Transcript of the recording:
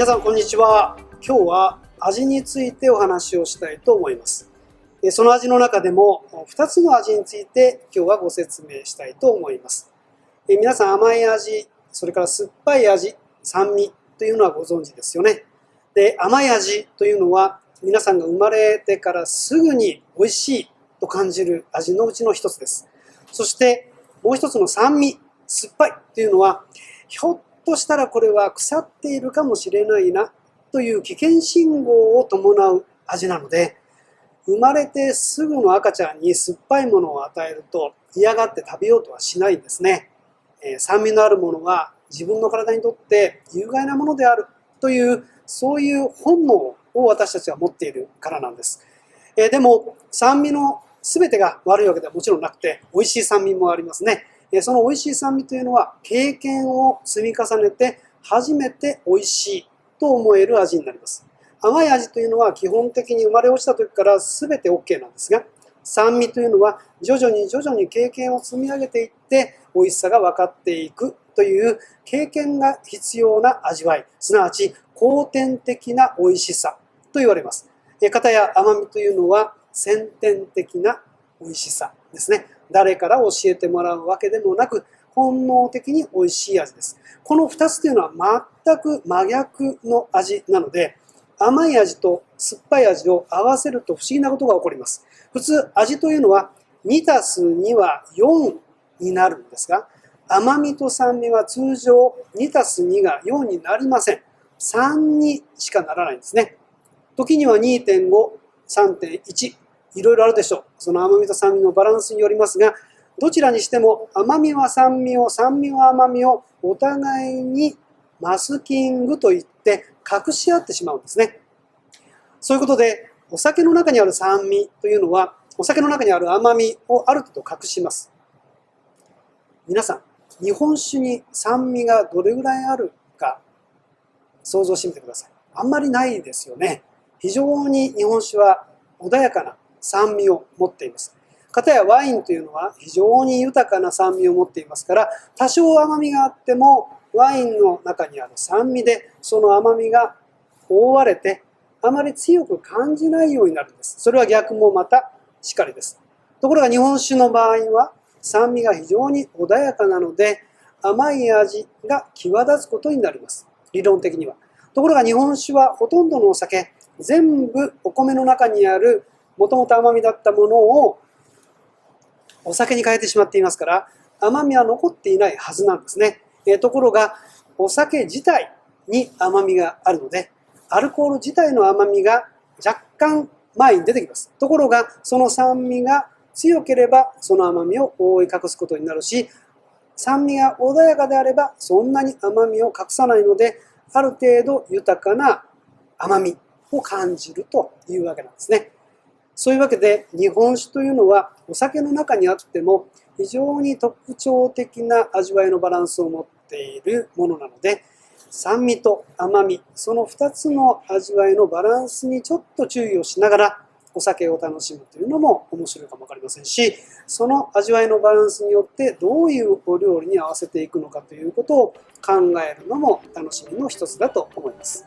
皆さんこんにちは。今日は味についてお話をしたいと思います。その味の中でも2つの味について今日はご説明したいと思います。皆さん甘い味、それから酸っぱい味、酸味というのはご存知ですよね。で、甘い味というのは皆さんが生まれてからすぐに美味しいと感じる味のうちの一つです。そしてもう一つの酸味、酸っぱいというのはひょっとしたらこれは腐っているかもしれないなという危険信号を伴う味なので、生まれてすぐの赤ちゃんに酸っぱいものを与えると嫌がって食べようとはしないんですね。酸味のあるものは自分の体にとって有害なものであるというそういう本能を私たちは持っているからなんです。でも酸味の全てが悪いわけではもちろんなくて、美味しい酸味もありますね。その美味しい酸味というのは経験を積み重ねて初めて美味しいと思える味になります。甘い味というのは基本的に生まれ落ちた時から全て OK なんですが、酸味というのは徐々に経験を積み上げていって美味しさが分かっていくという経験が必要な味わい、すなわち後天的な美味しさと言われます。かたや甘みというのは先天的な美味しさですね。誰から教えてもらうわけでもなく、本能的に美味しい味です。この2つというのは全く真逆の味なので、甘い味と酸っぱい味を合わせると不思議なことが起こります。普通、味というのは2たす2は4になるんですが、甘みと酸味は通常2たす2が4になりません。3にしかならないんですね。時には 2.5、3.1、いろいろあるでしょう。その甘みと酸味のバランスによりますが、どちらにしても甘みは酸味を、酸味は甘みをお互いにマスキングといって隠し合ってしまうんですね。そういうことで、お酒の中にある酸味というのは、お酒の中にある甘みをある程度隠します。皆さん、日本酒に酸味がどれぐらいあるか想像してみてください。あんまりないですよね。非常に日本酒は穏やかな酸味を持っています。かたやワインというのは非常に豊かな酸味を持っていますから、多少甘みがあってもワインの中にある酸味でその甘みが覆われてあまり強く感じないようになるんです。それは逆もまたしかりです。ところが日本酒の場合は酸味が非常に穏やかなので甘い味が際立つことになります。理論的には。ところが日本酒はほとんどのお酒、全部お米の中にあるもともと甘みだったものをお酒に変えてしまっていますから、甘みは残っていないはずなんですね。ところがお酒自体に甘みがあるので、アルコール自体の甘みが若干前に出てきます。ところがその酸味が強ければその甘みを覆い隠すことになるし、酸味が穏やかであればそんなに甘みを隠さないので、ある程度豊かな甘みを感じるというわけなんですね。そういうわけで日本酒というのはお酒の中にあっても非常に特徴的な味わいのバランスを持っているものなので、酸味と甘み、その2つの味わいのバランスにちょっと注意をしながらお酒を楽しむというのも面白いかもわかりませんし、その味わいのバランスによってどういうお料理に合わせていくのかということを考えるのも楽しみの一つだと思います。